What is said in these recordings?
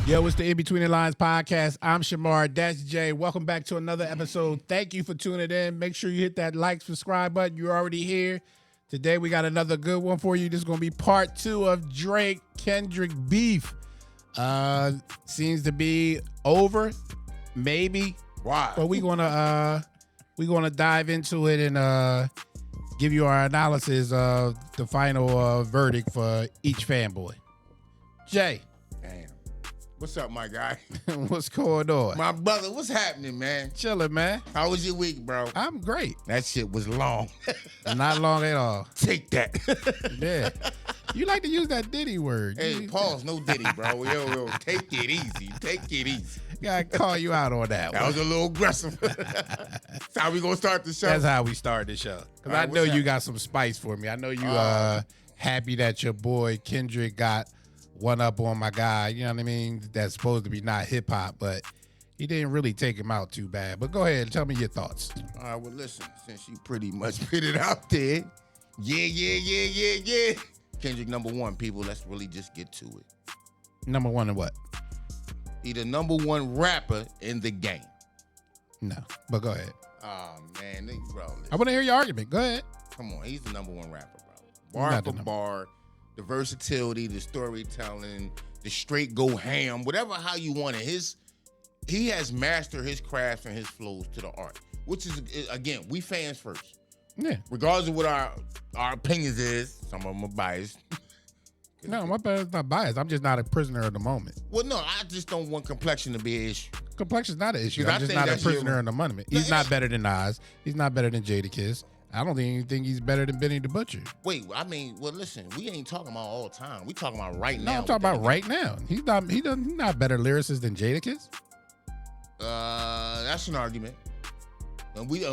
Yo, it's the In Between the Lines podcast. I'm Shamar. That's Jay. Welcome back to another episode. Thank you for tuning in. Make sure you hit that like, subscribe button. You're already here. Today, we got another good one for you. This is going to be part 2 of Drake Kendrick beef. Seems to be over, maybe. Why? But we're gonna dive into it and give you our analysis of the final verdict for each fanboy. Jay. Damn. What's up, my guy? What's going on? My brother, what's happening, man? Chilling, man. How was your week, bro? I'm great. That shit was long. Not long at all. Take that. Yeah. You like to use that Diddy word. Hey, pause. No Diddy, bro. Yo, take it easy. Take it easy. Gotta call you out on that one. That was a little aggressive. That's how we gonna start the show. That's how we start the show. Because I know you got some spice for me. I know you happy that your boy Kendrick got one up on my guy, you know what I mean? That's supposed to be not hip hop, but he didn't really take him out too bad. But go ahead, tell me your thoughts. All right, well, listen, since you pretty much put it out there, yeah. Kendrick #1, people, let's really just get to it. Number one in what? He the #1 rapper in the game. No, but go ahead. Oh, man, bro. Listen. I want to hear your argument. Go ahead. Come on, he's the #1 rapper, bro. Bar for bar, the versatility, the storytelling, the straight go ham, whatever how you want it. He has mastered his craft and his flows to the art, which is, again, we fans first. Yeah. Regardless of what our opinions is, some of them are biased. No, my bad is not biased. I'm just not a prisoner of the moment. Well, no, I just don't want complexion to be an issue. Complexion's not an issue. I'm I just think not a that's prisoner in the moment. He's No, not better than Nas. He's not better than Jadakiss. I don't think he's better than Benny the Butcher. Wait, I mean, well, listen, we ain't talking about all the time. We talking about right No, now. I'm talking about right now. He's not better lyricist than Jadakiss. That's an argument. And we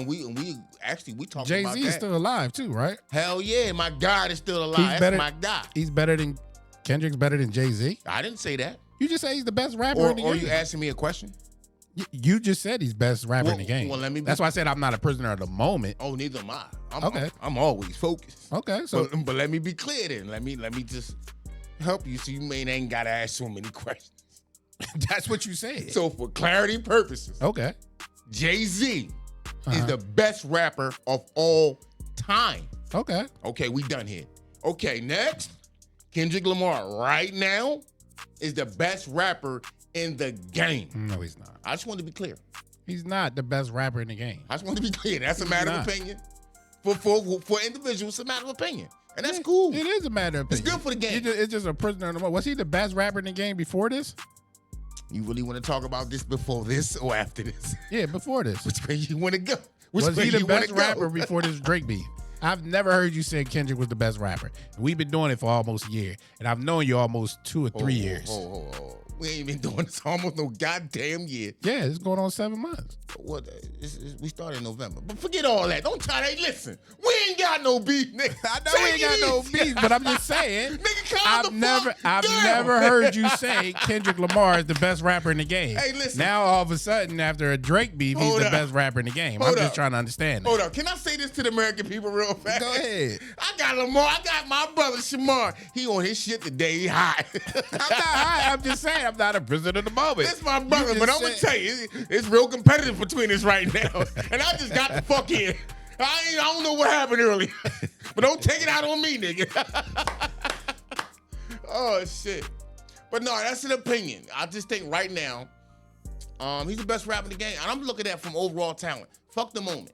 actually talking Jay-Z about that. is still alive too, right? Hell yeah, my God is still alive. That's my guy. He's better than Kendrick's better than Jay-Z. I didn't say that. You just say he's the best rapper in the game. Or you asking me a question? You just said he's best rapper in the game. Well, that's why I said I'm not a prisoner of the moment. Oh, neither am I. Okay. I'm always focused. Okay, so but let me be clear then. Let me just help you so you ain't gotta ask so many questions. That's what you said. So for clarity purposes, okay, Jay-Z is the best rapper of all time. Okay, we done here. Okay, next, Kendrick Lamar right now is the best rapper in the game. No, he's not. I just want to be clear. He's not the best rapper in the game. I just want to be clear. That's a matter of opinion. For individuals, it's a matter of opinion. And that's cool. It is a matter of opinion. It's good for the game. It's just a prisoner of the moment. Was he the best rapper in the game before this? You really want to talk about this before this or after this? Yeah, before this. Which way you want to go? Was he the best rapper before this Drake beef? I've never heard you say Kendrick was the best rapper. We've been doing it for almost a year, and I've known you almost 2 or 3 years. We ain't been doing this almost no goddamn year. Yeah, it's going on 7 months. What? We started in November. But forget all that. Don't try to, listen, we ain't got no beef, nigga. I know we ain't got no beef, but I'm just saying. Nigga, I've never heard you say Kendrick Lamar is the best rapper in the game. Hey, listen. Now all of a sudden, after a Drake beef, he's the best rapper in the game. I'm just trying to understand that. Hold up. Can I say this to the American people real fast? Go ahead. I got Lamar. I got my brother Shamar. He on his shit today. He hot. I'm not high. I'm just saying I'm not a prisoner of the moment. That's my brother, but I'm going to tell you, it's real competitive between us right now. And I just got the fuck in. I don't know what happened earlier. But don't take it out on me, nigga. Oh, shit. But no, that's an opinion. I just think right now, he's the best rapper in the game. And I'm looking at it from overall talent. Fuck the moment.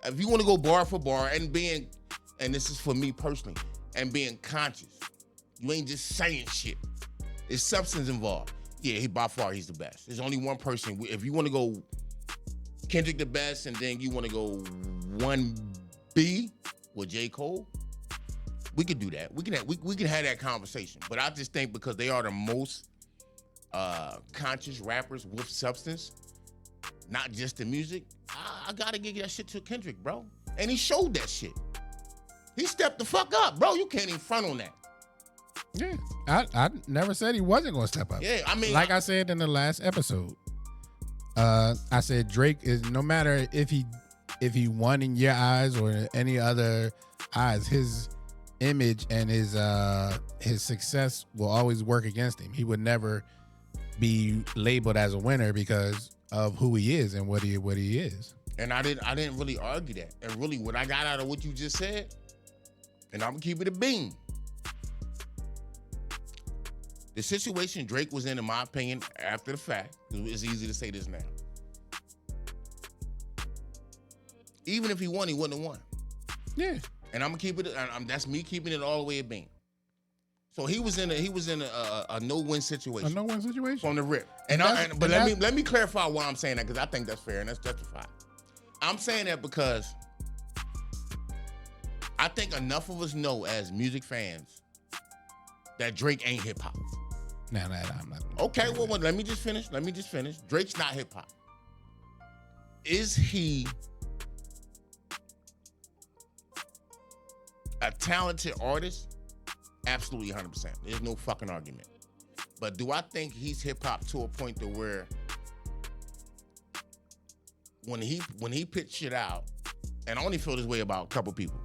If you want to go bar for bar and this is for me personally, and being conscious, you ain't just saying shit. There's substance involved. Yeah, by far he's the best. There's only one person. If you want to go Kendrick the best, and then you want to go 1B with J. Cole, we could do that. We can have that conversation. But I just think because they are the most conscious rappers with substance, not just the music, I gotta give that shit to Kendrick, bro. And he showed that shit. He stepped the fuck up, bro. You can't even front on that. Yeah, I never said he wasn't going to step up. Yeah, I mean, like I said in the last episode, I said Drake is, no matter if he won in your eyes or any other eyes, his image and his success will always work against him. He would never be labeled as a winner because of who he is and what he is. And I didn't really argue that. And really, what I got out of what you just said, and I'm gonna keep it a bean. The situation Drake was in my opinion, after the fact, it's easy to say this now. Even if he won, he wouldn't have won. Yeah. And I'm gonna keep it. That's me keeping it all the way a bean. So he was in a no-win situation. A no-win situation from the rip. But let me clarify why I'm saying that, because I think that's fair and that's justified. I'm saying that because I think enough of us know as music fans that Drake ain't hip hop. No, I'm not. Okay, well, let me just finish. Drake's not hip hop. Is he a talented artist? Absolutely 100%. There's no fucking argument. But do I think he's hip hop to a point to where when he pitched shit out, and I only feel this way about a couple people.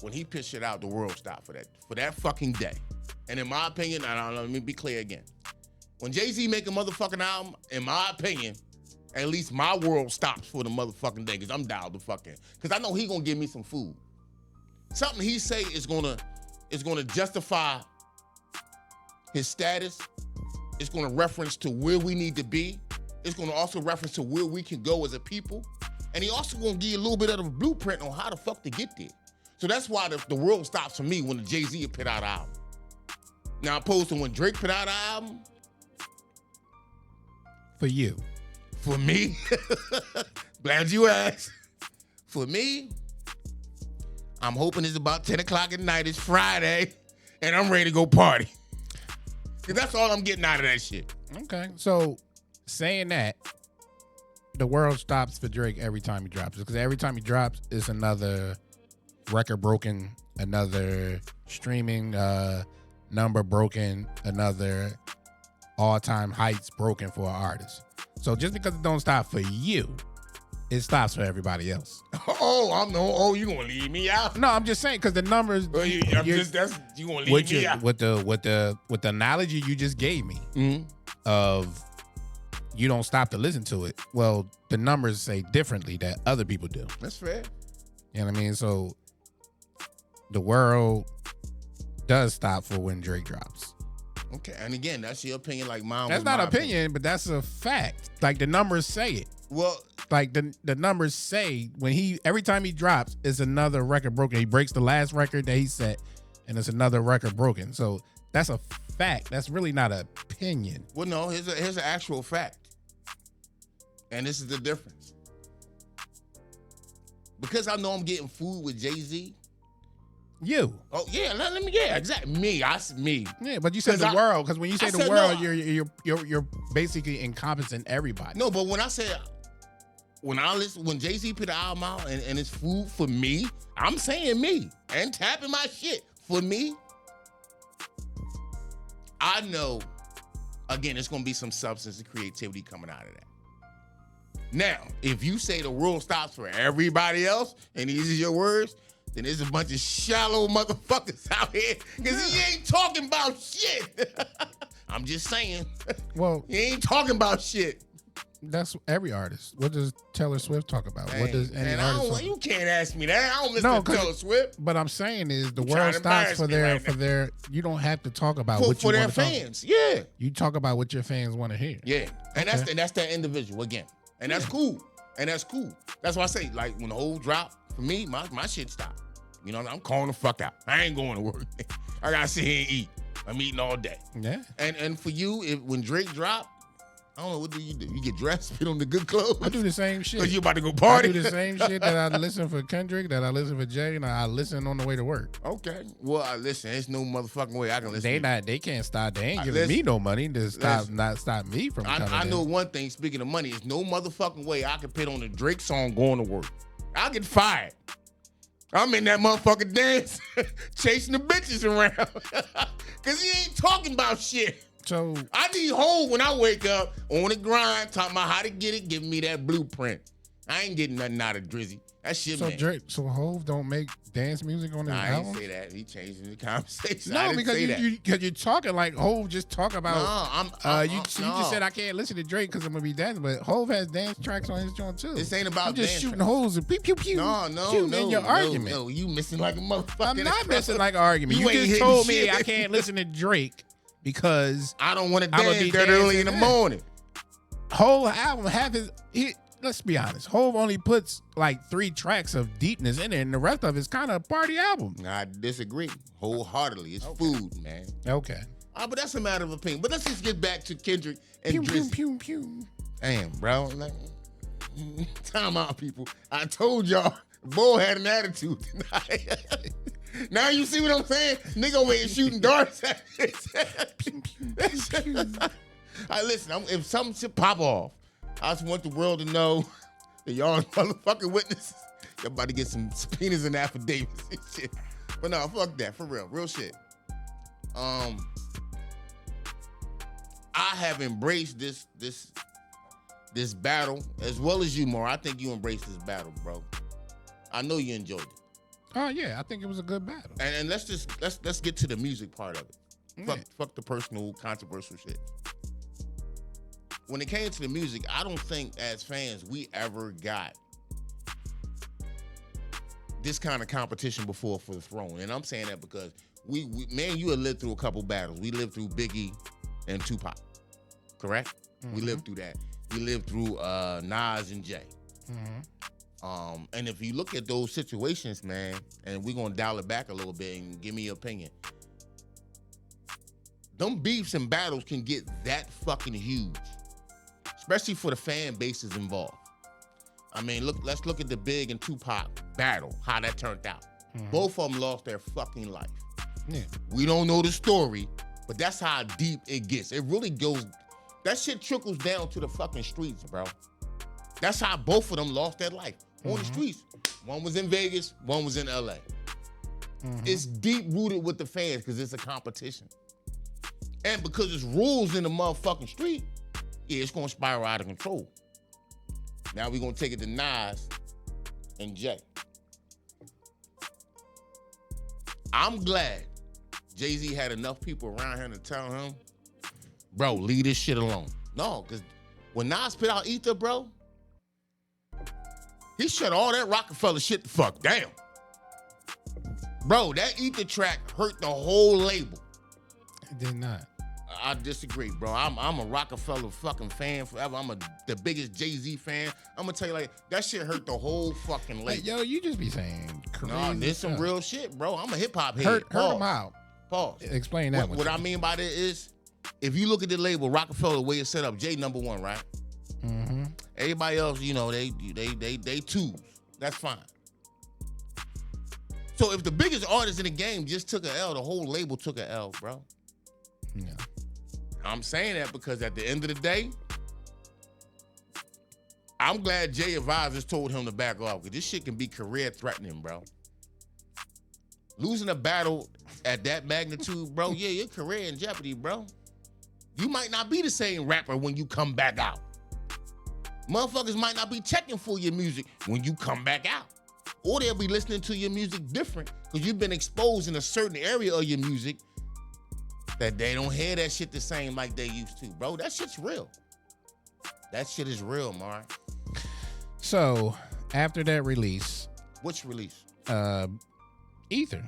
When he pitched shit out, the world stopped for that fucking day. And in my opinion, let me be clear again. When Jay-Z make a motherfucking album, in my opinion, at least my world stops for the motherfucking day, because I'm dialed the fuck in. Because I know he gonna give me some food. Something he say is gonna justify his status. It's gonna reference to where we need to be. It's gonna also reference to where we can go as a people. And he also gonna give you a little bit of a blueprint on how the fuck to get there. So that's why the world stops for me when the Jay-Z put out an album. Now, opposed to when Drake put out an album. For you. For me. Glad you asked. For me, I'm hoping it's about 10 o'clock at night. It's Friday, and I'm ready to go party. Because that's all I'm getting out of that shit. Okay. So, saying that, the world stops for Drake every time he drops. Because every time he drops, it's another record broken, another streaming number broken, another all-time heights broken for an artist. So just because it don't stop for you, it stops for everybody else. You gonna leave me out? No, I'm just saying because the numbers. Well, you gonna leave me out? With the analogy you just gave me of you don't stop to listen to it. Well, the numbers say differently that other people do. That's fair. You know what I mean? So the world does stop for when Drake drops. Okay, and again, that's your opinion, like mine. That's not opinion, but that's a fact. Like the numbers say it. Well, like the numbers say every time he drops, it's another record broken. He breaks the last record that he set, and it's another record broken. So that's a fact. That's really not an opinion. Well, no, here's an actual fact, and this is the difference. Because I know I'm getting food with Jay-Z. You. Oh yeah, exactly. Me. Yeah, but you said the world, because when you say the world, you're basically encompassing everybody. No, but when Jay-Z put the album out and it's food for me, I'm saying me and tapping my shit for me. I know, again, it's gonna be some substance and creativity coming out of that. Now, if you say the world stops for everybody else, and these are your words, then there's a bunch of shallow motherfuckers out here, because he ain't talking about shit. I'm just saying. Well, he ain't talking about shit. That's every artist. What does Taylor Swift talk about? What does any artist talk? You can't ask me that. I don't listen to Taylor Swift. But I'm saying is the world stops for their. You don't have to talk about what you want to talk about. For their fans. Yeah. You talk about what your fans want to hear. Yeah, and that's that individual again, and that's cool. And that's cool. That's why I say, like, when the whole drop for me, my shit stopped. You know, I'm calling the fuck out. I ain't going to work. I gotta sit here and eat. I'm eating all day. Yeah. And for you, when Drake drop, I don't know, what do? You get dressed, put on the good clothes? I do the same shit. Because you about to go party? I do the same shit that I listen for Kendrick, that I listen for Jay, and I listen on the way to work. Okay. Well, listen, there's no motherfucking way I can listen. They can't stop. They ain't giving me no money to stop me from coming I know one thing, speaking of money, there's no motherfucking way I can put on a Drake song going to work. I'll get fired. I'm in that motherfucking dance, chasing the bitches around. Because he ain't talking about shit. So I need Hov when I wake up on the grind, talking about how to get it, giving me that blueprint. I ain't getting nothing out of Drizzy. That shit, So man. So Hov don't make dance music on his I album? didn't say that. He changed the conversation. No, I didn't because say that. because you're talking like Hov just talk about. You just said no. I can't listen to Drake because I'm gonna be dancing, but Hov has dance tracks on his joint too. This ain't about I'm just dance shooting tracks. holes and pew pew pew. No, in your argument. No, you missing like a motherfucker. I'm not missing like an argument. You You ain't just hitting told me shit. I can't listen to Drake because I don't want to I'ma dance be that early in the dancing. morning. whole album have his. Let's be honest. Hov only puts like 3 tracks of deepness in it, and the rest of it's kind of a party album. I disagree wholeheartedly. It's food, man. Okay. But that's a matter of opinion. But let's just get back to Kendrick and Pew pew Drizzy. pew pew. Damn, bro. Like, time out, people. I told y'all, Bull had an attitude tonight. Now you see what I'm saying? Nigga over here shooting darts at listen, if something should pop off, I just want the world to know that y'all motherfucking witnesses. Y'all about to get some subpoenas and affidavits and shit. But no, fuck that. For real. Real shit. I have embraced this battle as well as you, Mar. I think you embraced this battle, bro. I know you enjoyed it. Oh yeah, I think it was a good battle. And let's get to the music part of it. Yeah. Fuck the personal, controversial shit. When it came to the music, I don't think as fans we ever got this kind of competition before for the throne. And I'm saying that because we man, you had lived through a couple battles. We lived through Biggie and Tupac, correct? Mm-hmm. We lived through that. We lived through Nas and Jay. Mm-hmm. And if you look at those situations, man, and we're gonna dial it back a little bit and give me your opinion. Them beefs and battles can get that fucking huge, especially for the fan bases involved. I mean, let's look at the Big and Tupac battle, how that turned out. Mm-hmm. Both of them lost their fucking life. Yeah. We don't know the story, but that's how deep it gets. It really goes, that shit trickles down to the fucking streets, bro. That's how both of them lost their life, on the streets. One was in Vegas, one was in LA. It's deep rooted with the fans because it's a competition. And because it's rules in the motherfucking street, yeah, it's gonna spiral out of control. Now we're gonna take it to Nas and Jay. I'm glad Jay-Z had enough people around him to tell him, bro, leave this shit alone. No, because when Nas put out Ether, bro, he shut all that Rockefeller shit the fuck down. Bro, that Ether track hurt the whole label. It did not. I disagree, bro. I'm a Rockefeller fucking fan forever. I'm the biggest Jay-Z fan. I'm gonna tell you, like, that shit hurt the whole fucking label. Like, yo, you just be saying crazy No, this some stuff. real shit, bro. I'm a hip-hop head. Hurt Pause. them out. Pause. Explain that one. What I mean by that is, if you look at the label, Rockefeller, the way it's set up, Jay number 1, right? Mm-hmm. Everybody else, you know, they twos. That's fine. So if the biggest artist in the game just took an L, the whole label took an L, bro. Yeah. I'm saying that because at the end of the day, I'm glad Jay advisors told him to back off because this shit can be career threatening, bro. Losing a battle at that magnitude, bro, yeah, your career in jeopardy, bro. You might not be the same rapper when you come back out. Motherfuckers might not be checking for your music when you come back out. Or they'll be listening to your music different because you've been exposed in a certain area of your music that they don't hear that shit the same like they used to, bro. That shit's real. That shit is real, Mar. So after that release, Which release? Ether,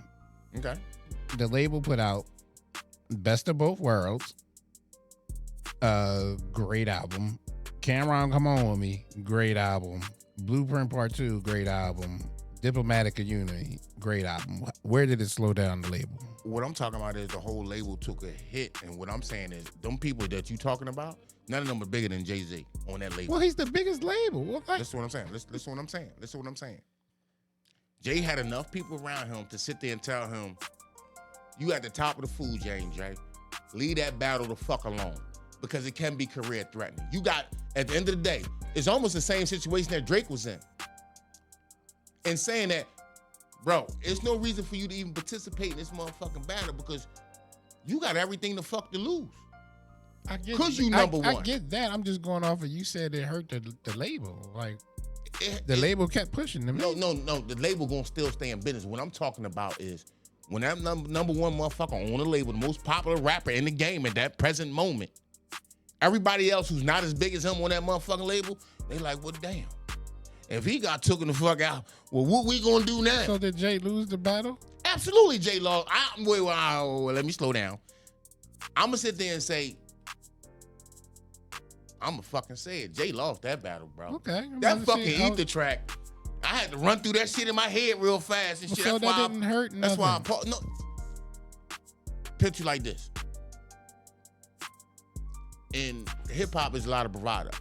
Okay. the label put out Best of Both Worlds. Great album. Cameron, Come On With Me, great album. Blueprint Part 2, great album. Diplomatic Unity, great album. Where did it slow down the label? What I'm talking about is the whole label took a hit, and what I'm saying is them people that you talking about, none of them are bigger than Jay-Z on that label. Well, he's the biggest label. What, like, Listen to what I'm saying. Listen to what I'm saying. Listen to what I'm saying. Jay had enough people around him to sit there and tell him, you at the top of the food chain, Jay. Leave that battle the fuck alone because it can be career threatening. You got, at the end of the day, it's almost the same situation that Drake was in. And saying that, bro, there's no reason for you to even participate in this motherfucking battle because you got everything to fuck to lose. I get 'Cause you number I one. get that. I'm just going off of you said it hurt the label. Like, The label kept pushing them. No. The label gonna still stay in business. What I'm talking about is when that number one motherfucker on the label, the most popular rapper in the game at that present moment, everybody else who's not as big as him on that motherfucking label, they like, well, damn. If he got taken the fuck out, well, what we gonna do now? So did Jay lose the battle? Absolutely, Jay lost. Wait, let me slow down. I'm gonna sit there and say, I'm gonna fucking say it. Jay lost that battle, bro. Okay. That fucking Ether track, I had to run through that shit in my head real fast and shit. So that didn't hurt nothing. That's why no. Picture like this. In hip hop is a lot of bravado,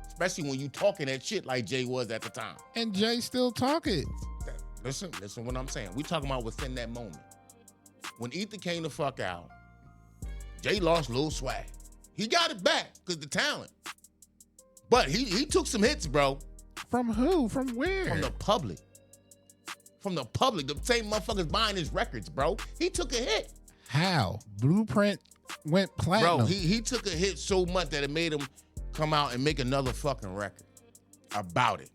especially when you talking that shit like Jay was at the time. And Jay still talking. Listen what I'm saying. We talking about within that moment. When Ether came the fuck out, Jay lost Lil Swag. He got it back because the talent. But he took some hits, bro. From who? From where? From the public. From the public. The same motherfuckers buying his records, bro. He took a hit. How? Blueprint went platinum. Bro, he took a hit so much that it made him come out and make another fucking record about it.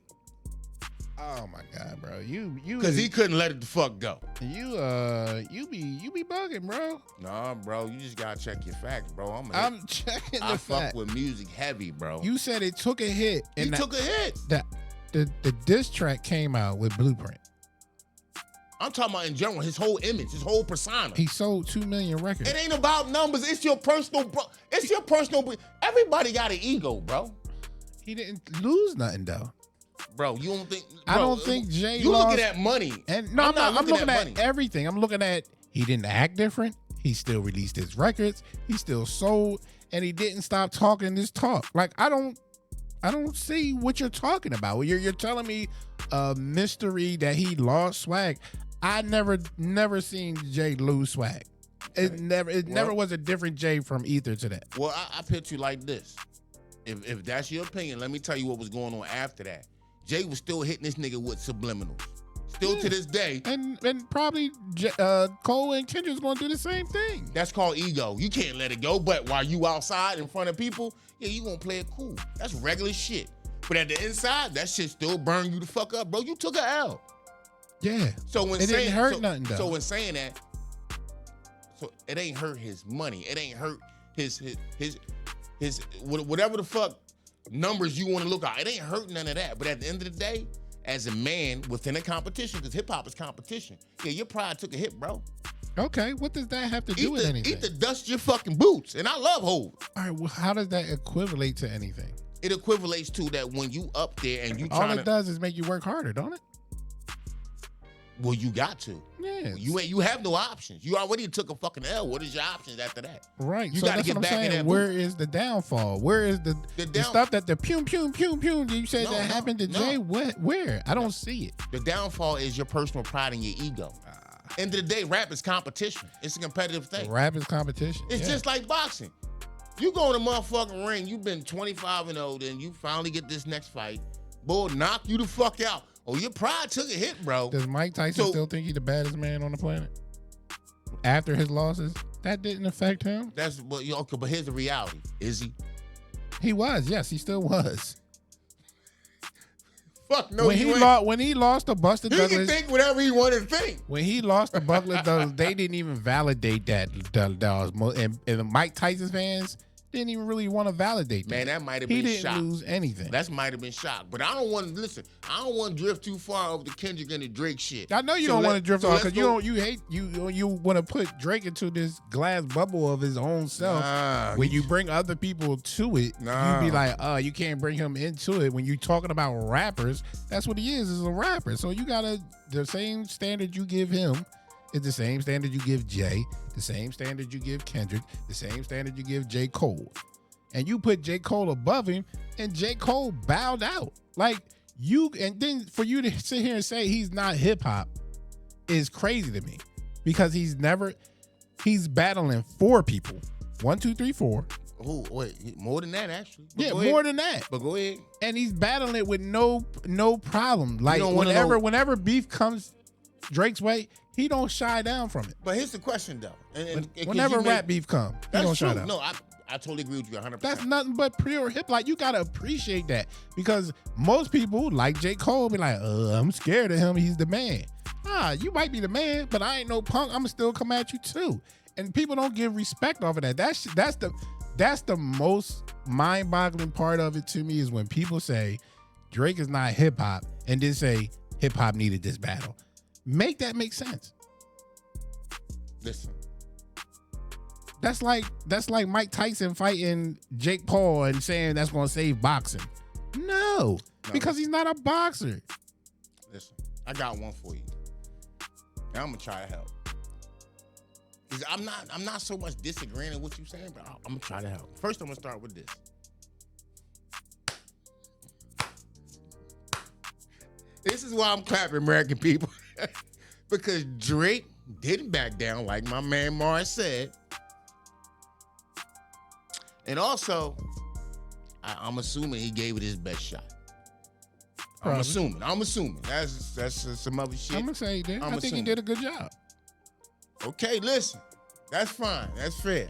Oh my God, bro. You because he couldn't let it the fuck go. You be bugging, bro. Nah, bro, you just gotta check your facts, bro. I'm checking the facts. I fuck with music heavy, bro. You said it took a hit. He took a hit. The diss track came out with Blueprint. I'm talking about in general, his whole image, his whole persona. He sold 2 million records. It ain't about numbers. It's your personal, bro. It's your personal. Everybody got an ego, bro. He didn't lose nothing though. Bro, you don't think? Bro, I don't think Jay. You looking at money? And no, I'm looking at everything. I'm looking at he didn't act different. He still released his records. He still sold, and he didn't stop talking this talk. Like I don't see what you're talking about. You're telling me a mystery that he lost swag. I never seen Jay lose swag. It never was a different Jay from Ether to that. Well, I picture you like this. If that's your opinion, let me tell you what was going on after that. Jay was still hitting this nigga with subliminals. Still to this day. And probably Cole and Kendrick's gonna do the same thing. That's called ego. You can't let it go, but while you outside in front of people, yeah, you gonna play it cool. That's regular shit. But at the inside, that shit still burn you the fuck up, bro. You took an L. Yeah. So when it didn't hurt nothing though. So when saying that, so it ain't hurt his money. It ain't hurt his whatever the fuck numbers you want to look at. It ain't hurt none of that. But at the end of the day, as a man within a competition, because hip hop is competition, yeah, your pride took a hit, bro. Okay, what does that have to do with anything? Ether dust your fucking boots, and I love Hov. All right, well, how does that equivalate to anything? It equivalates to that when you up there and you all it does is make you work harder, don't it? Well, you got to. Yeah. You have no options. You already took a fucking L. What is your options after that? Right. You so got to get back in that. Where is the downfall? Where is the stuff that the pew you said that happened to Jay? Where? I don't see it. The downfall is your personal pride and your ego. End of the day, rap is competition. It's a competitive thing. Rap is competition. It's just like boxing. You go in the motherfucking ring, you've been 25-0, then you finally get this next fight. Boy, knock you the fuck out. Oh, your pride took a hit, bro. Does Mike Tyson still think he's the baddest man on the planet? After his losses? That didn't affect him? That's what okay, but here's the reality. Is he? He was, yes, he still was. Fuck no, when he lost to Buster Douglas. He can think whatever he wanted to think. When he lost to Buster Douglas, they didn't even validate that. And the Mike Tyson fans didn't even really want to validate that. Man, that might have been shocked. He shocked. didn't lose anything. That might have been shocked. But I don't want to listen. I don't want to drift too far over the Kendrick and the Drake shit. I know you don't want to drift off because you want to put Drake into this glass bubble of his own self. When you bring other people to it, you be like, you can't bring him into it. When you're talking about rappers, that's what he is a rapper. So you gotta the same standard you give him is the same standard you give Jay, the same standard you give Kendrick, the same standard you give J. Cole. And you put J. Cole above him, and J. Cole bowed out. Like, and then for you to sit here and say he's not hip-hop is crazy to me. Because he's battling 4 people. 1, 2, 3, 4. Oh, wait, more than that, actually. But more than that. But go ahead. And he's battling it with no problem. Like, whenever beef comes Drake's way, he don't shy down from it. But here's the question, though. And whenever rap beef comes, he don't shy down. No, I totally agree with you 100%. That's nothing but pure hip. Like, you gotta appreciate that, because most people like J. Cole be like, I'm scared of him. He's the man. You might be the man, but I ain't no punk. I'ma still come at you too. And people don't give respect off of that. That's the most mind-boggling part of it to me, is when people say Drake is not hip hop and then say hip hop needed this battle. Make that make sense. Listen. That's like Mike Tyson fighting Jake Paul and saying that's going to save boxing. No, because he's not a boxer. Listen, I got one for you. And I'm gonna try to help. I'm not so much disagreeing with what you're saying, but I'm gonna try to help. First, I'm gonna start with this. This is why I'm clapping, American people, because Drake didn't back down, like my man Mars said. And also, I'm assuming he gave it his best shot. I'm assuming. That's some other shit. I'm gonna say he did. I think he did a good job. Okay, listen. That's fine. That's fair.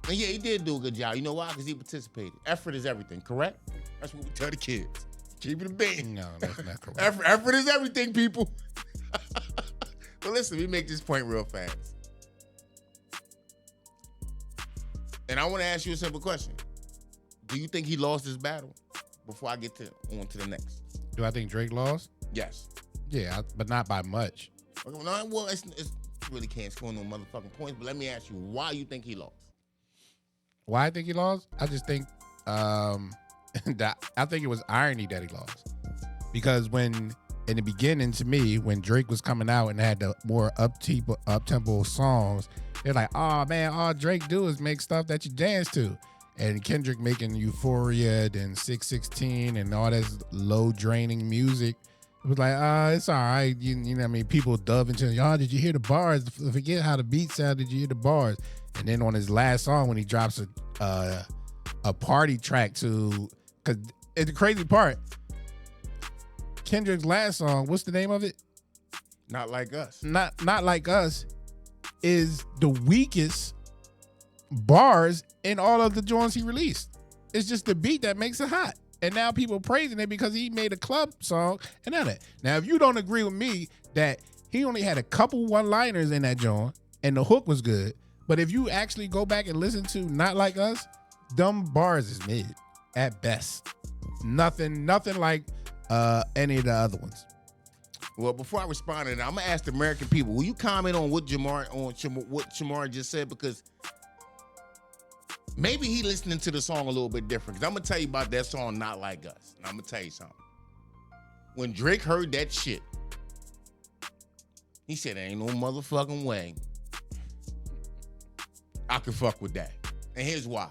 And yeah, he did do a good job. You know why? Because he participated. Effort is everything, correct? That's what we tell the kids. Keep it a bean. No, that's not correct. Effort is everything, people. But listen, let me make this point real fast. And I want to ask you a simple question. Do you think he lost this battle? Before I get on to the next. Do I think Drake lost? Yes. Yeah, but not by much. Well, it's really can't score no motherfucking points, but let me ask you why you think he lost. Why I think he lost? I just think that I think it was irony that he lost. Because when in the beginning, to me, when Drake was coming out and had the more up-tempo songs, they're like, oh man, all Drake do is make stuff that you dance to. And Kendrick making Euphoria, then 616 and all this low draining music. It was like, it's all right. You know what I mean? People dove into it. Did you hear the bars? Forget how the beat sounded. Did you hear the bars? And then on his last song, when he drops a party track to, because it's the crazy part, Kendrick's last song, what's the name of it? Not Like Us. Not Like Us is the weakest bars in all of the joints he released. It's just the beat that makes it hot. And now people praising it because he made a club song and all that. Now, if you don't agree with me that he only had a couple one-liners in that joint and the hook was good, but if you actually go back and listen to Not Like Us, dumb bars is mid at best. Nothing like any of the other ones. Well, before I respond to that, I'm gonna ask the American people, will you comment on what Shamar just said? Because maybe he listening to the song a little bit different. Because I'm going to tell you about that song, Not Like Us. And I'm going to tell you something. When Drake heard that shit, he said, ain't no motherfucking way I can fuck with that. And here's why.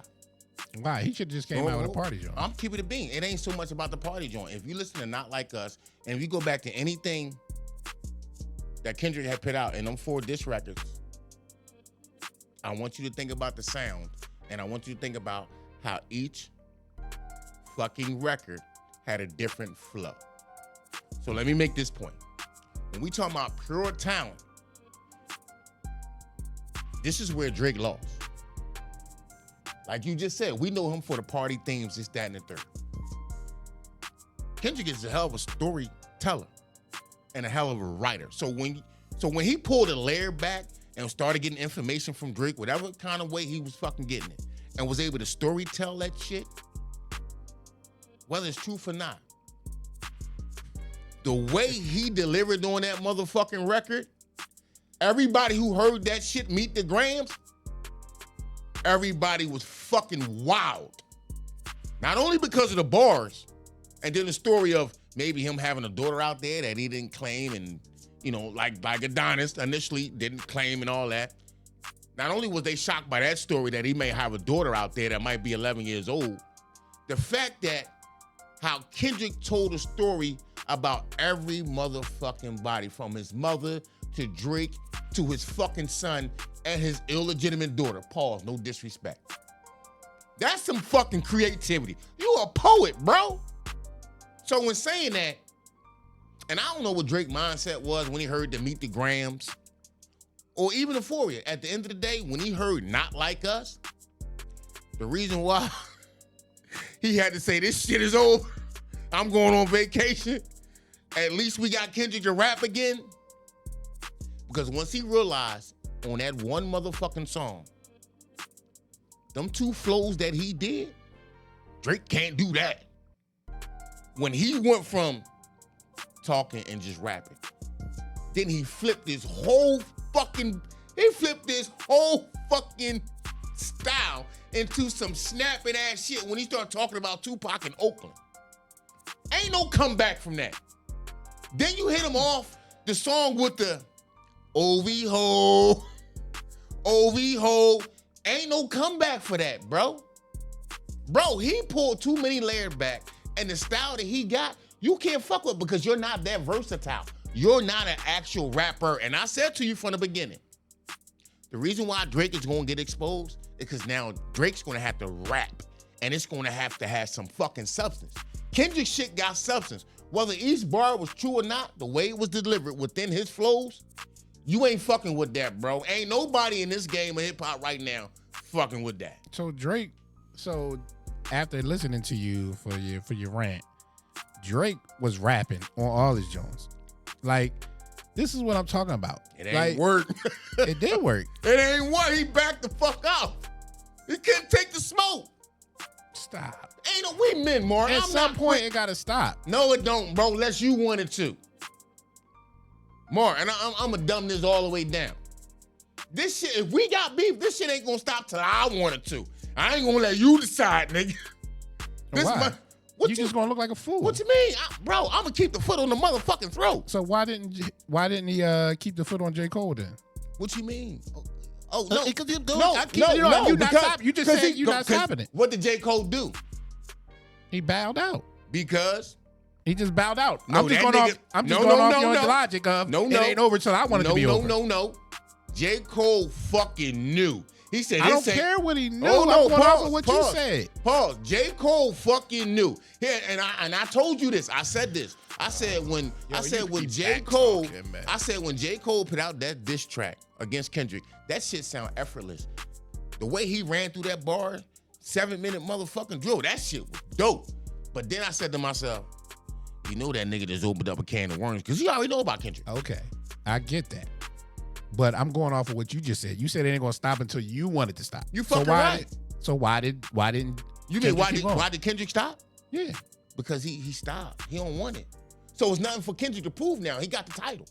Why? He should have just came out with a party joint. I'm keeping it being. It ain't so much about the party joint. If you listen to Not Like Us, and if you go back to anything that Kendrick had put out in them 4 diss records, I want you to think about the sound. And I want you to think about how each fucking record had a different flow. So let me make this point. When we talk about pure talent, this is where Drake lost. Like you just said, we know him for the party themes, this, that, and the third. Kendrick is a hell of a storyteller and a hell of a writer. So when he pulled a layer back and started getting information from Drake, whatever kind of way he was fucking getting it, and was able to story tell that shit, whether it's truth or not, the way he delivered on that motherfucking record, everybody who heard that shit meet the grams, everybody was fucking wild. Not only because of the bars, and then the story of maybe him having a daughter out there that he didn't claim, and like Adonis initially didn't claim and all that. Not only was they shocked by that story that he may have a daughter out there that might be 11 years old, the fact that how Kendrick told a story about every motherfucking body, from his mother to Drake to his fucking son and his illegitimate daughter. Pause, no disrespect. That's some fucking creativity. You a poet, bro. So when saying that, and I don't know what Drake's mindset was when he heard the Meet the Grams, or even Euphoria. At the end of the day, when he heard Not Like Us, the reason why he had to say this shit is over, I'm going on vacation, at least we got Kendrick to rap again. Because once he realized on that one motherfucking song, them 2 flows that he did, Drake can't do that. When he went from talking and just rapping, then he flipped this whole fucking style into some snapping ass shit when he started talking about Tupac in Oakland. Ain't no comeback from that. Then you hit him off the song with the OV ho. Ain't no comeback for that, bro. Bro, he pulled too many layers back, and the style that he got, you can't fuck with because you're not that versatile. You're not an actual rapper. And I said to you from the beginning, the reason why Drake is going to get exposed is because now Drake's going to have to rap, and it's going to have some fucking substance. Kendrick's shit got substance. Whether each bar was true or not, the way it was delivered within his flows, you ain't fucking with that, bro. Ain't nobody in this game of hip-hop right now fucking with that. So Drake, after listening to you for your rant, Drake was rapping on all his joints. Like, this is what I'm talking about. It ain't work. It did work. It ain't work. He backed the fuck out. He couldn't take the smoke. Stop. Ain't no we men, Mark. At some point, it gotta stop. No, it don't, bro. Unless you wanted to. Mark, and I'm gonna dumb this all the way down. This shit, if we got beef, this shit ain't gonna stop till I want it to. I ain't gonna let you decide, nigga. Why? You just gonna look like a fool. What you mean? Bro, I'm gonna keep the foot on the motherfucking throat. So why didn't he keep the foot on J. Cole then? What you mean? Oh no, because you not stopping. You just said you're not stopping it. What did J. Cole do? He bowed out. Because he just bowed out. No, I'm just going off your logic of it ain't over till I want it to be over. No. J. Cole fucking knew. He said, I don't care what he knew. I'm going off of what you said. Pause. J. Cole fucking knew. Here, and I told you this. I said this. I said when J. Cole put out that diss track against Kendrick, that shit sound effortless. The way he ran through that bar, 7-minute motherfucking drill, that shit was dope. But then I said to myself, you know that nigga just opened up a can of worms because he already know about Kendrick. Okay, I get that. But I'm going off of what you just said. You said it ain't gonna stop until you want it to stop. You fucking right. So why didn't you mean why did Kendrick stop? Yeah. Because he stopped. He don't want it. So it's nothing for Kendrick to prove now. He got the title.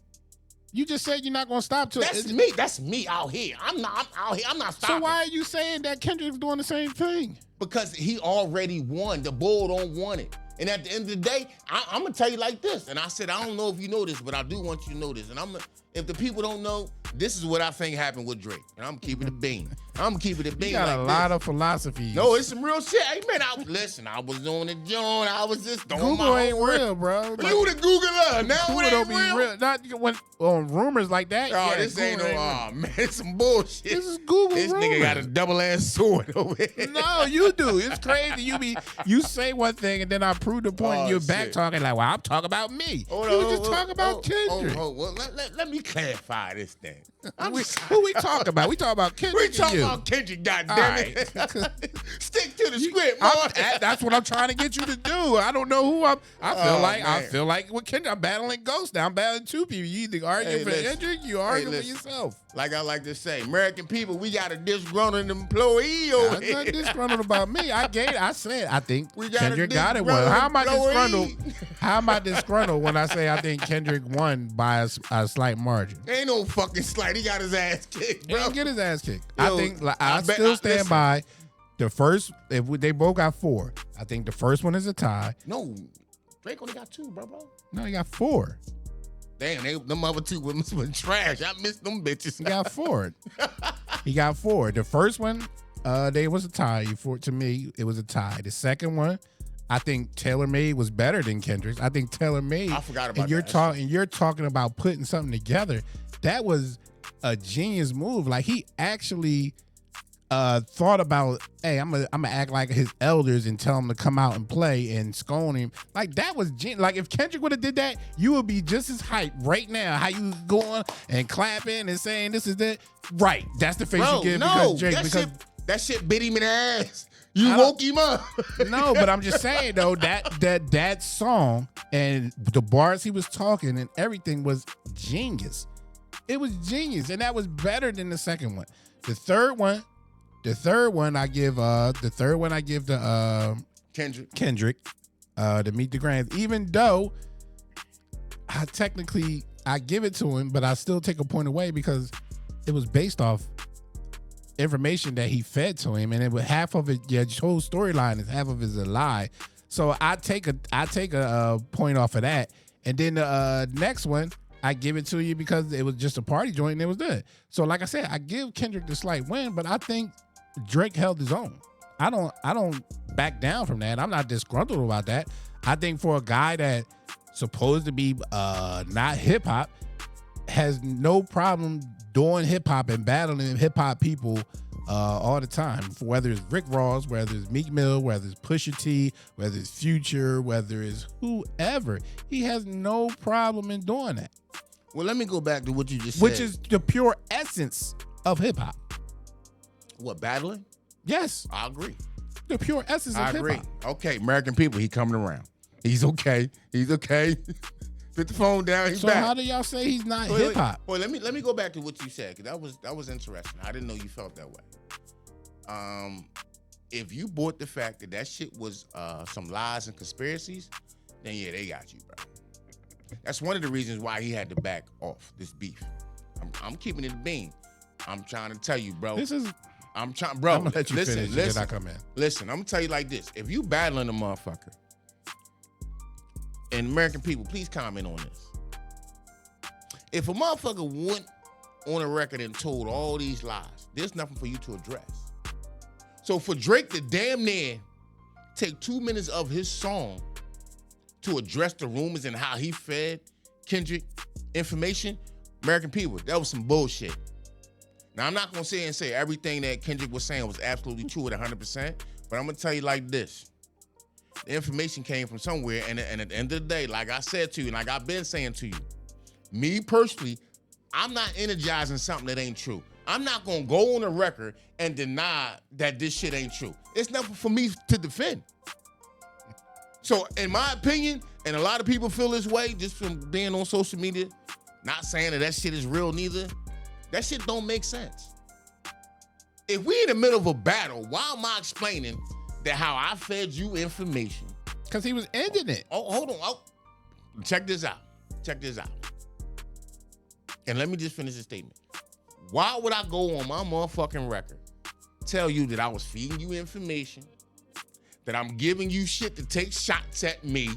You just said you're not gonna stop till That's me out here. I'm out here. I'm not stopping. So why are you saying that Kendrick's doing the same thing? Because he already won. The bull don't want it. And at the end of the day, I'm gonna tell you like this. And I said, I don't know if you know this, but I do want you to know this. And if the people don't know, this is what I think happened with Drake. And I'm keeping it bean. You got a lot of philosophies. No, it's some real shit. Hey man, I was on the joint. I was just doing Google ain't real, bro. You the Googler. Now Google it ain't don't be real. Not when on rumors like that. Oh, this ain't man, it's some bullshit. This is Google This rumors. nigga got a double-ass sword over here. No, you do. It's crazy. You say one thing and then I prove the point and you're back talking like, well, I'm talking about me. You just talk about Kendrick. Well, let me clarify this thing. Who we talking about? We talking about Kendrick. We talking about Kendrick, goddammit. Stick to the script, boy. That's what I'm trying to get you to do. I don't know who I feel like with Kendrick, I'm battling Ghost now. I'm battling two people. You either argue for Kendrick, you argue for yourself. Like I like to say, American people, we got a disgruntled employee over here. I'm not disgruntled about me. I said I think we got Kendrick got it. Well, how am I disgruntled? How am I disgruntled when I say I think Kendrick won by a slight margin? Ain't no fucking slight. He got his ass kicked, bro. He didn't get his ass kicked. I still stand by the first. They both got 4. I think the first one is a tie. No, Drake only got 2, bro. No, he got 4. Damn, them other 2 was trash. I missed them bitches. He got 4. He got 4. The first one, they was a tie. To me, it was a tie. The second one, I think Taylor Made was better than Kendrick's. I think Taylor Made. I forgot about that. You're talking about putting something together. That was a genius move. Like he actually thought about, hey, I'm gonna act like his elders and tell him to come out and play and scone him. Like that was like if Kendrick would have did that, you would be just as hyped right now. How you going and clapping and saying this is that? Right, that's the face you give because Drake. That shit bit him in the ass. You woke him up. No, but I'm just saying though that song and the bars he was talking and everything was genius. It was genius, and that was better than the second one. The third one I give the Kendrick to Meet the Grands. Even though I give it to him, but I still take a point away because it was based off information that he fed to him, and it was half of it. Yeah, his whole storyline is half of it is a lie. So I take a point off of that, and then the next one I give it to you because it was just a party joint and it was good. So like I said, I give Kendrick the slight win, but I think Drake held his own. I don't back down from that. I'm not disgruntled about that. I think for a guy that supposed to be not hip hop, has no problem doing hip hop and battling hip hop people all the time. Whether it's Rick Ross, whether it's Meek Mill, whether it's Pusha T, whether it's Future, whether it's whoever, he has no problem in doing that. Well, let me go back to what you just said. Which is the pure essence of hip hop. What, battling? Yes. I agree. The pure essence of hip hop. I agree. Okay, American people, he coming around. He's okay. Put the phone down, he's back. So how do y'all say he's not hip hop? Well, let me go back to what you said, because that was interesting. I didn't know you felt that way. If you bought the fact that shit was some lies and conspiracies, then yeah, they got you, bro. That's one of the reasons why he had to back off this beef. I'm keeping it a bean. I'm trying to tell you, bro. I'm gonna let you finish. Then I come in. Listen, I'm gonna tell you like this: if you battling a motherfucker, and American people, please comment on this. If a motherfucker went on a record and told all these lies, there's nothing for you to address. So for Drake to damn near take 2 minutes of his song to address the rumors and how he fed Kendrick information, American people, that was some bullshit. Now, I'm not going to say everything that Kendrick was saying was absolutely true at 100%, but I'm going to tell you like this. The information came from somewhere, and at the end of the day, like I said to you, and like I've been saying to you, me personally, I'm not energizing something that ain't true. I'm not going to go on a record and deny that this shit ain't true. It's nothing for me to defend. So, in my opinion, and a lot of people feel this way just from being on social media, not saying that shit is real neither, that shit don't make sense. If we in the middle of a battle, why am I explaining that how I fed you information? Because he was ending it. Oh, hold on. Oh, check this out. And let me just finish the statement. Why would I go on my motherfucking record, tell you that I was feeding you information, that I'm giving you shit to take shots at me?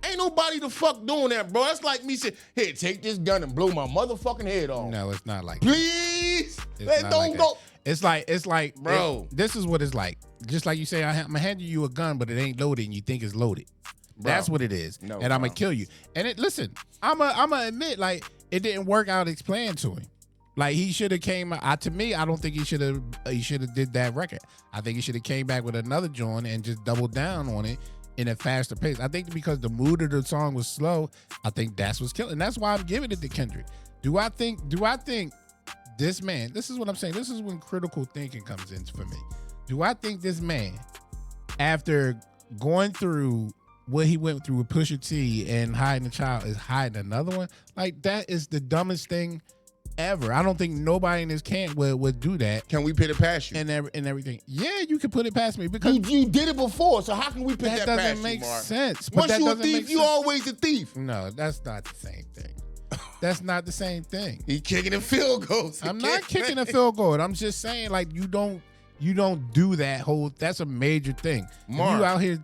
Ain't nobody the fuck doing that, bro. That's like me saying, hey, take this gun and blow my motherfucking head off. No, it's not like Please. It's Don't go. It's like, bro. This is what it's like. Just like you say, I'm gonna hand you a gun, but it ain't loaded, and you think it's loaded. Bro. That's what it is. No, and I'm gonna kill you. And listen, I'm gonna admit, like, it didn't work out as planned to him. Like, he should have came out. To me, I don't think he should have did that record. I think he should have came back with another joint and just doubled down on it in a faster pace. I think because the mood of the song was slow, I think that's what's killing. And that's why I'm giving it to Kendrick. Do I think this man, this is what I'm saying, this is when critical thinking comes in for me. Do I think this man, after going through what he went through with Pusha T and hiding a child, is hiding another one? Like, that is the dumbest thing ever. I don't think nobody in this camp would do that. Can we put it past you? And everything. Yeah, you can put it past me because you did it before. So how can we put that past you? That doesn't make sense. Once you're a thief, you always a thief. No, that's not the same thing. That's not the same thing. He kicking a field goals. I'm not kicking a field goal. I'm just saying, like, you don't do that whole. That's a major thing. Mark, you out here.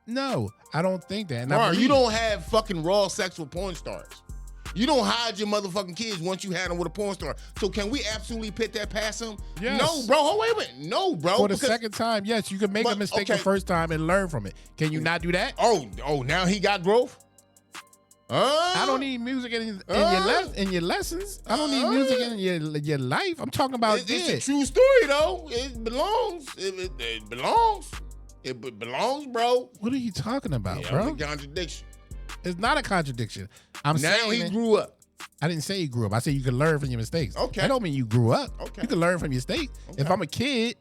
No, I don't think that. And Mark, you don't have fucking raw sex with porn stars. You don't hide your motherfucking kids once you had them with a porn star. So can we absolutely put that past him? Yes. No, bro. Oh, wait a minute. No, bro. For the second time, yes, you can make a mistake the first time and learn from it. Can you not do that? Oh, now he got growth? I don't need music in your lessons. I don't need music in your life. I'm talking about It's a true story though. It belongs. It belongs. It belongs, bro. What are you talking about, Yeah, bro? it's a contradiction. It's not a contradiction. I'm Now saying he grew up. I didn't say you grew up. I said you can learn from your mistakes. Okay. That don't mean you grew up. Okay. You can learn from your mistakes. Okay. If I'm a kid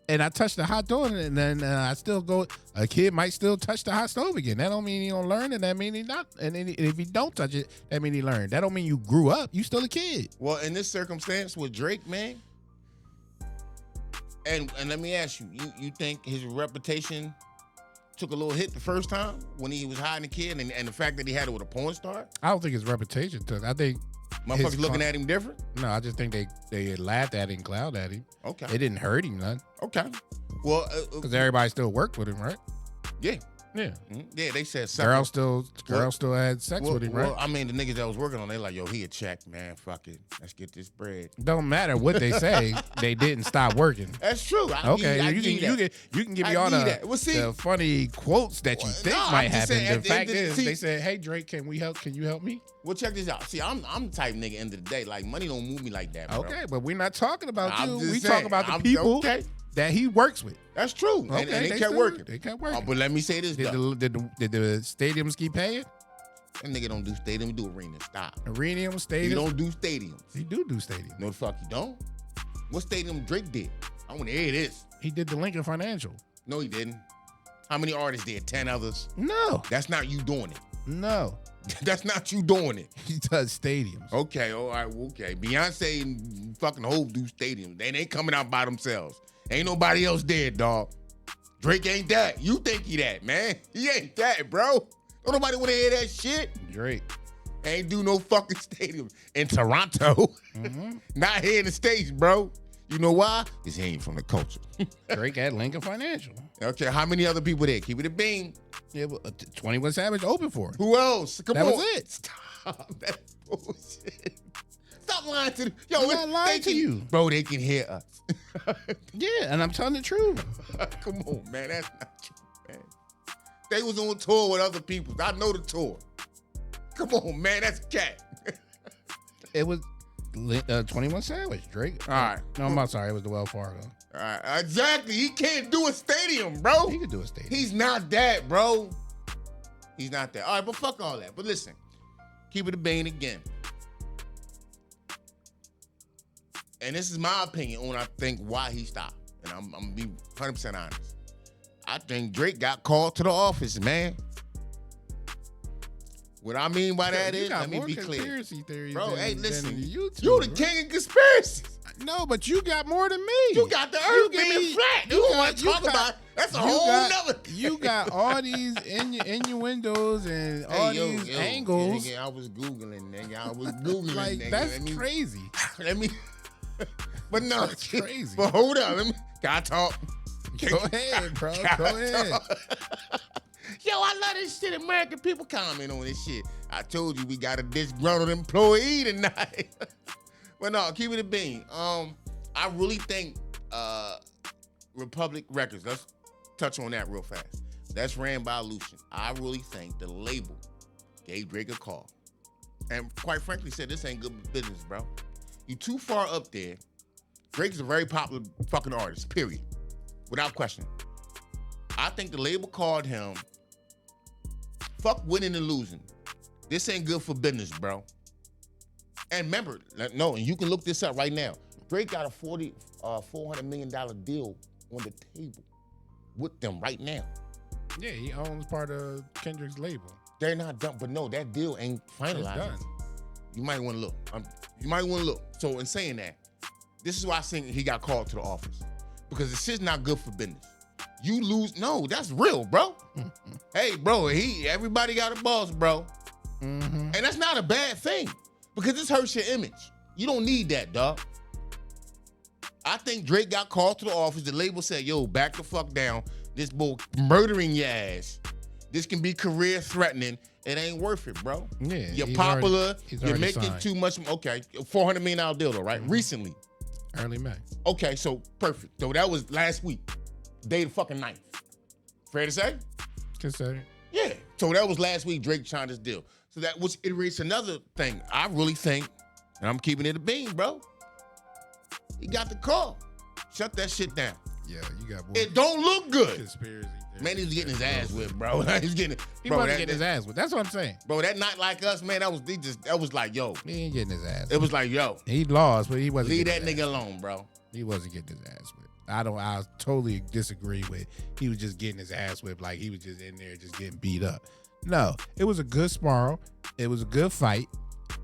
and I touch the hot door and then I still go, a kid might still touch the hot stove again. That don't mean he don't learn, and that mean he not. And if he don't touch it, that mean he learned. That don't mean you grew up. You still a kid. Well, in this circumstance with Drake, man, and let me ask you, you think his reputation took a little hit the first time when he was hiding a kid, and the fact that he had it with a porn star? I don't think his reputation took. I think Motherfuckers looking at him different? No, I just think they laughed at him, clowned at him. Okay. It didn't hurt him none. Okay. Well, because everybody still worked with him, right? Yeah. Yeah. Mm-hmm. Yeah, they said something. Girl still had sex with him, right? Well, I mean, the niggas that was working on it, they like, yo, he a check, man. Fuck it. Let's get this bread. Don't matter what they say, they didn't stop working. That's true. You can give me all the funny quotes that you think might happen. The fact is, they said, hey, Drake, can you help me? Well, check this out. See, I'm the type nigga, end of the day, like, money don't move me like that, bro. Okay, but we're not talking about you. We talking talking about the people that he works with. That's true. Okay, and they kept working. They kept working. But let me say this, did the stadiums keep paying? That nigga don't do stadium. He do arena. Stop. Arena, stadium. He don't do stadiums. He do stadiums. No, the fuck you don't. What stadium Drake did? I want to hear this. He did the Lincoln Financial. No, he didn't. How many artists did? 10 others? No. That's not you doing it. No. That's not you doing it. He does stadiums. Okay, all right, okay. Beyonce and fucking Hov do stadiums. They ain't coming out by themselves. Ain't nobody else dead, dog. Drake ain't that. You think he that, man. He ain't that, bro. Don't nobody want to hear that shit. Drake ain't do no fucking stadium in Toronto. Mm-hmm. Not here in the States, bro. You know why? Because he ain't from the culture. Drake at Lincoln Financial. Okay, how many other people there? Keep it a bean. Yeah, 21 Savage open for him. Who else? Come on. That was it. Stop. That's bullshit. Stop lying to them. Yo, I'm not lying to you. Bro, they can hear us. Yeah, and I'm telling the truth. Come on, man. That's not true, man. They was on tour with other people. I know the tour. Come on, man. That's a cat. It was 21 Savage, Drake. All right. No, I'm sorry. It was the Wells Fargo. All right. Exactly. He can't do a stadium, bro. He could do a stadium. He's not that, bro. He's not that. All right, but fuck all that. But listen, keep it a bean again. And this is my opinion on, I think, why he stopped. And I'm going to be 100% honest. I think Drake got called to the office, man. What I mean by that is, let me be clear. Bro, hey, listen. You the king of conspiracies. No, but you got more than me. You got the earth being flat. You don't want to talk about that's a whole nother. You got all these innuendos and all these angles. Nigga, I was Googling, nigga. I was Googling, like, nigga. That's crazy. Let me. But no, that's crazy. But hold up. Can I talk? Go ahead, bro. Go ahead. Yo, I love this shit. American people comment on this shit. I told you we got a disgruntled employee tonight. But no, keep it a bean. I really think Republic Records, let's touch on that real fast. That's ran by Lucian. I really think the label gave Drake a call. And quite frankly said, this ain't good business, bro. You too far up there. Drake's a very popular fucking artist, period. Without question. I think the label called him, fuck winning and losing. This ain't good for business, bro. And remember, no, and you can look this up right now. Drake got a $400 million deal on the table with them right now. Yeah, he owns part of Kendrick's label. They're not done, but no, that deal ain't finalized. It's done. You might want to look. So in saying that, this is why I think he got called to the office. Because the shit's not good for business. You lose, no, that's real, bro. Hey, bro, everybody got a boss, bro. Mm-hmm. And that's not a bad thing. Because this hurts your image. You don't need that, dog. I think Drake got called to the office. The label said, yo, back the fuck down. This bull murdering your ass. This can be career threatening. It ain't worth it, bro. Yeah, you're popular. You're making signed. too much. Okay, $400 million deal though, right? Mm-hmm. Recently. Early May. Okay, so perfect. So that was last week. Day the fucking 9th. Fair to say? Consider. Yeah. So that was last week Drake signed this deal. So that which iterates another thing. I really think, and I'm keeping it a bean, bro. He got the call. Shut that shit down. Yeah, you got more. It don't look good. Conspiracy. Man, he's getting his ass whipped, bro. He's getting. He bro, wasn't getting his ass whipped. That's what I'm saying. Bro, that Not Like Us, man, that was like, yo. He ain't getting his ass whipped. It was like, yo. He lost, but he wasn't. Leave that nigga alone, bro. He wasn't getting his ass whipped. I totally disagree with. He was just getting his ass whipped, like he was just in there just getting beat up. No, it was a good sparring. It was a good fight.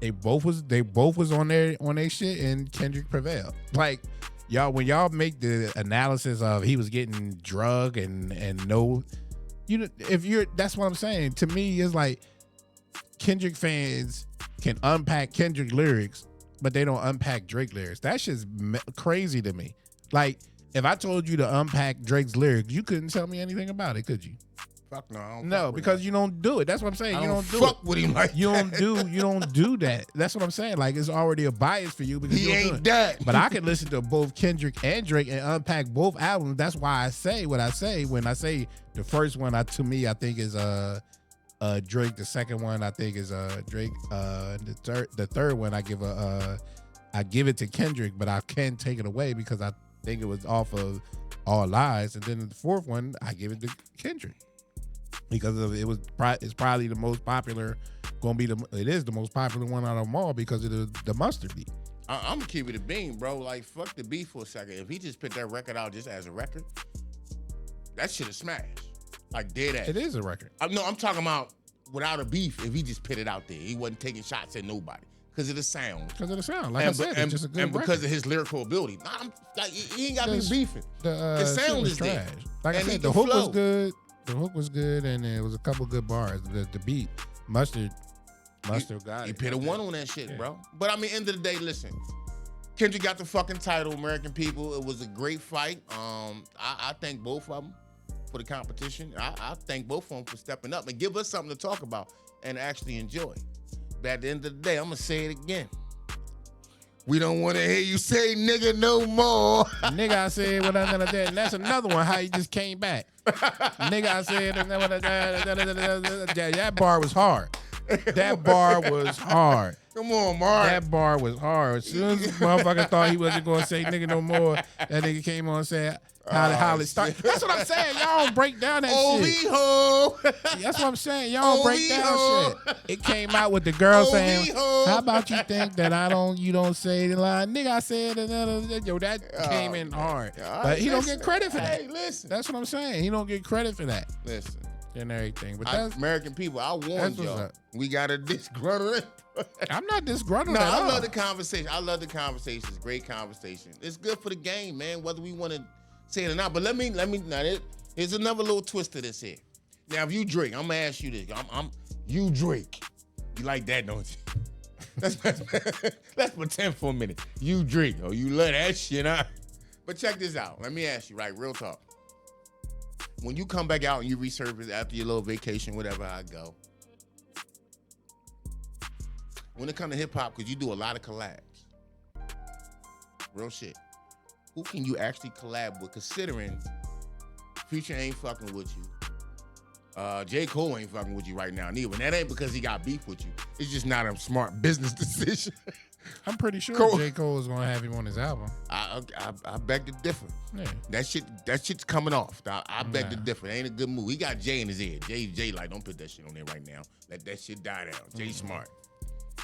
They both was on their shit, and Kendrick prevailed. Like y'all, when y'all make the analysis of he was getting drug and no, you know, that's what I'm saying. To me, it's like Kendrick fans can unpack Kendrick lyrics, but they don't unpack Drake lyrics. That's just crazy to me. Like if I told you to unpack Drake's lyrics, you couldn't tell me anything about it, could you? Fuck no. No, because you don't do it. That's what I'm saying. You don't do fuck it. with him like You don't do that. That's what I'm saying. Like it's already a bias for you because he you don't do ain't it. that. But I can listen to both Kendrick and Drake and unpack both albums. That's why I say what I say when I say the first one. To me, I think is Drake. The second one, I think is Drake. The third one, I give it to Kendrick, but I can take it away because I think it was off of All Lies. And then the fourth one, I give it to Kendrick. Because it's probably the most popular, it is the most popular one out of them all because of the mustard beat. I'm gonna keep it a bean, bro. Like fuck the beef for a second. If he just put that record out just as a record, that shit is smash. Like dead ass. It is a record. I'm talking about without a beef. If he just put it out there, he wasn't taking shots at nobody because of the sound. Because of the sound, like I said, it's just a good and because record. of his lyrical ability. He ain't got to be beefing. The sound is trash. there. Like and I said, the hook was good. The hook was good, and it was a couple good bars. The beat, Mustard got it. He put a one on that shit, bro. But I mean, end of the day, listen. Kendrick got the fucking title, American people. It was a great fight. I thank both of them for the competition. I thank both of them for stepping up and give us something to talk about and actually enjoy. But at the end of the day, I'm gonna say it again. We don't want to hear you say nigga no more. Nigga, I said what I'm gonna do. And that's another one, how he just came back. Nigga, I said that bar was hard. That bar was hard. Come on, Mark. That bar was hard. As soon as the motherfucker thought he wasn't gonna say nigga no more, that nigga came on and said how it started. That's what I'm saying. Y'all don't break down that shit. Ho. That's what I'm saying. Y'all don't break down shit. It came out with the girl saying, "How about you think that you don't say the line, nigga? I said yo, that came in hard, but he don't get credit for that. Hey, listen. That's what I'm saying. He don't get credit for that Listen. and everything. But that's American people, I warned y'all. up. We got a disgruntled. I'm not disgruntled. No, at I all. love the conversation. I love the conversation. It's great conversation. It's good for the game, man, whether we want to say it or not. But let me here's another little twist to this here. Now, if you Drake, I'm gonna ask you this. You Drake. You like that, don't you? Let's pretend for a minute. You Drake. Oh, you love that shit, huh? But check this out. Let me ask you, right? Real talk. When you come back out and you resurface after your little vacation, whatever I go. When it comes to hip hop, because you do a lot of collabs. Real shit. Who can you actually collab with, considering Future ain't fucking with you? J. Cole ain't fucking with you right now, neither. And that ain't because he got beef with you. It's just not a smart business decision. I'm pretty sure J. Cole is gonna have him on his album. I beg to differ. Yeah. That shit's coming off. I beg to differ. It ain't a good move. He got Jay in his ear. Jay like, don't put that shit on there right now. Let that shit die down. Jay smart.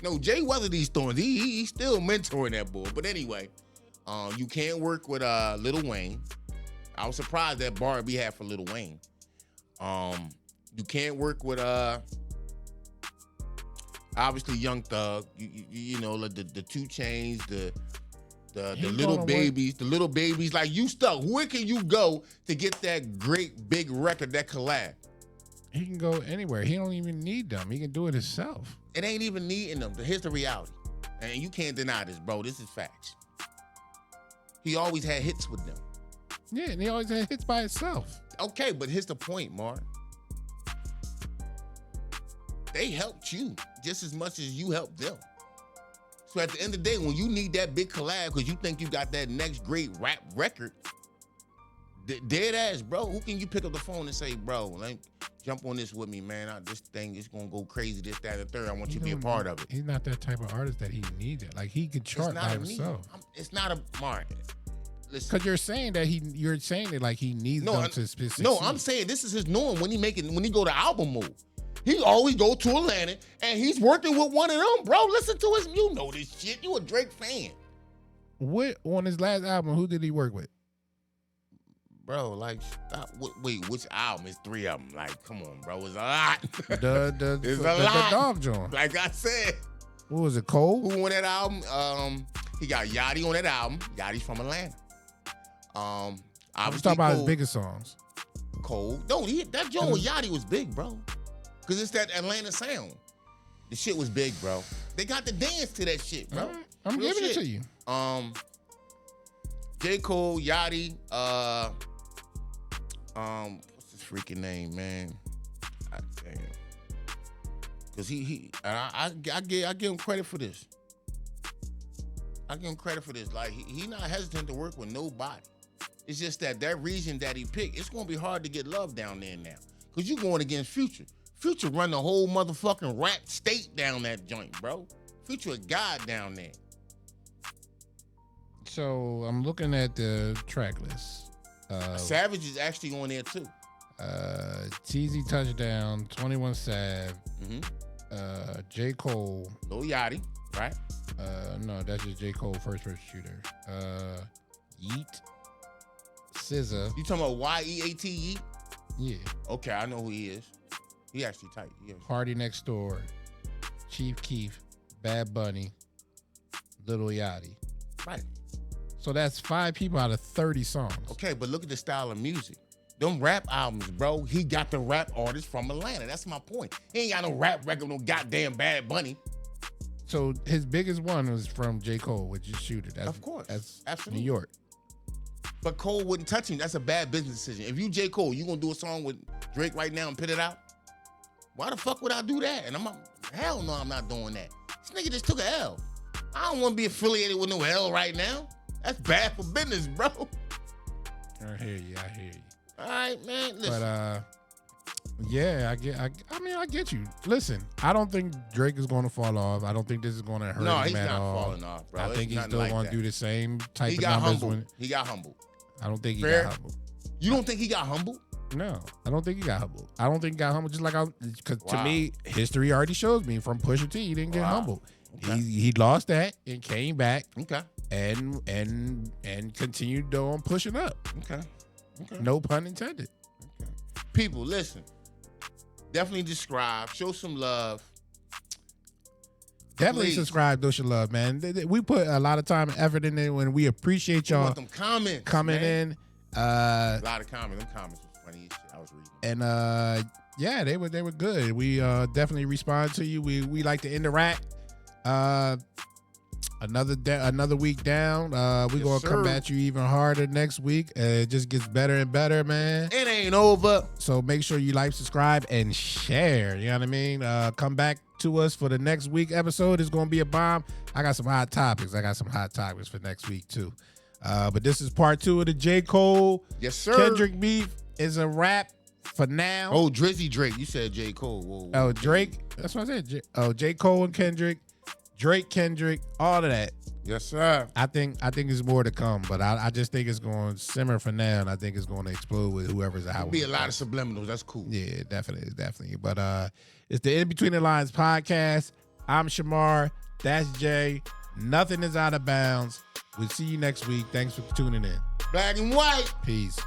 No, Jay weathered these storms. He's still mentoring that boy. But anyway, you can't work with Lil Wayne. I was surprised that bar we had for Lil Wayne. You can't work with obviously Young Thug. You know, like the 2 Chainz, the little babies. Like, you stuck. Where can you go to get that great big record, that collab? He can go anywhere. He don't even need them. He can do it himself. It ain't even needing them. Here's the reality. And you can't deny this, bro. This is facts. He always had hits with them. Yeah, and he always had hits by himself. Okay, but here's the point, Mark. They helped you just as much as you helped them. So at the end of the day, when you need that big collab because you think you got that next great rap record, dead ass, bro, who can you pick up the phone and say, bro, like, jump on this with me, man. This thing is gonna go crazy. This, that, and the third. I want you to be a part of it. He's not that type of artist that he needs it. Like he could chart by himself. It's not a market. Because you're saying that you're saying it like he needs them to succeed. No, I'm saying this is his norm when he go to album mode. He always go to Atlanta and he's working with one of them, bro. Listen to his, you know this shit. You a Drake fan. What on his last album? Who did he work with? Bro, like, wait, which album? It's 3 of them. Like, come on, bro, it's a lot. It's a lot. The dog joint. Like I said. What was it, Cole? Who on that album? He got Yachty on that album. Yachty's from Atlanta. I'm talking about his biggest songs. Cole. No, that joint with Yachty was big, bro. Because it's that Atlanta sound. The shit was big, bro. They got to dance to that shit, bro. I'm giving it to you. J. Cole, Yachty, what's his freaking name, man? God damn. Because I give him credit for this. I give him credit for this. Like, he not hesitant to work with nobody. It's just that region that he picked, it's going to be hard to get love down there now. Because you going against Future. Future run the whole motherfucking rap state down that joint, bro. Future a god down there. So I'm looking at the track list. Savage is actually on there too. TZ Touchdown, 21 Sav, J. Cole. Lil Yachty, right? No, that's just J. Cole, first shooter. Yeet. SZA. You talking about Y-E-A-T, Yeet? Yeah. Okay, I know who he is. He actually tight. Party Next Door, Chief Keef, Bad Bunny, Lil Yachty. Right. So that's 5 people out of 30 songs. Okay, but look at the style of music. Them rap albums, bro, he got the rap artists from Atlanta. That's my point. He ain't got no rap record, no goddamn Bad Bunny. So his biggest one was from J. Cole, which is Shooter. That's, of course. That's absolutely. New York. But Cole wouldn't touch him. That's a bad business decision. If you J. Cole, you gonna do a song with Drake right now and put it out? Why the fuck would I do that? And hell no, I'm not doing that. This nigga just took a L. I don't want to be affiliated with no L right now. That's bad for business, bro. I hear you. All right, man. Listen. But yeah, I get you. Listen, I don't think Drake is going to fall off. I don't think this is going to hurt him at all. No, he's not falling off, bro. I think he's still like going to do the same type of numbers. He got humbled. I don't think he got humbled. You don't think he got humbled? No, I don't think he got humbled. I don't think he got humbled. Just like because to me, history already shows me from Pusha T, he didn't get humbled. Okay. He lost that and came back. Okay. And continued on pushing up. Okay. No pun intended. Okay. People, listen. Definitely subscribe. Show some love. Definitely subscribe. Show some love, man. We put a lot of time and effort in it when we appreciate y'all. Them comments coming in. A lot of comments. Them comments was funny as shit. I was reading. And yeah, they were good. We definitely respond to you. We like to interact. Another week down. We're gonna come at you even harder next week. It just gets better and better, man. It ain't over. So make sure you like, subscribe, and share. You know what I mean? Come back to us for the next week episode. It's gonna be a bomb. I got some hot topics. For next week too. But this is part 2 of the J. Cole. Yes, sir. Kendrick beef is a wrap for now. Oh, Drizzy Drake. You said J. Cole. Whoa. Oh, Drake. That's what I said. J. Cole and Kendrick. Drake, Kendrick, all of that. Yes, sir. I think there's more to come, but I just think it's going to simmer for now, and I think it's going to explode with whoever's out. Be a lot of subliminals. That's cool. Yeah, definitely. But it's the In Between the Lines podcast. I'm Shamar. That's Jay. Nothing is out of bounds. We'll see you next week. Thanks for tuning in. Black and white. Peace.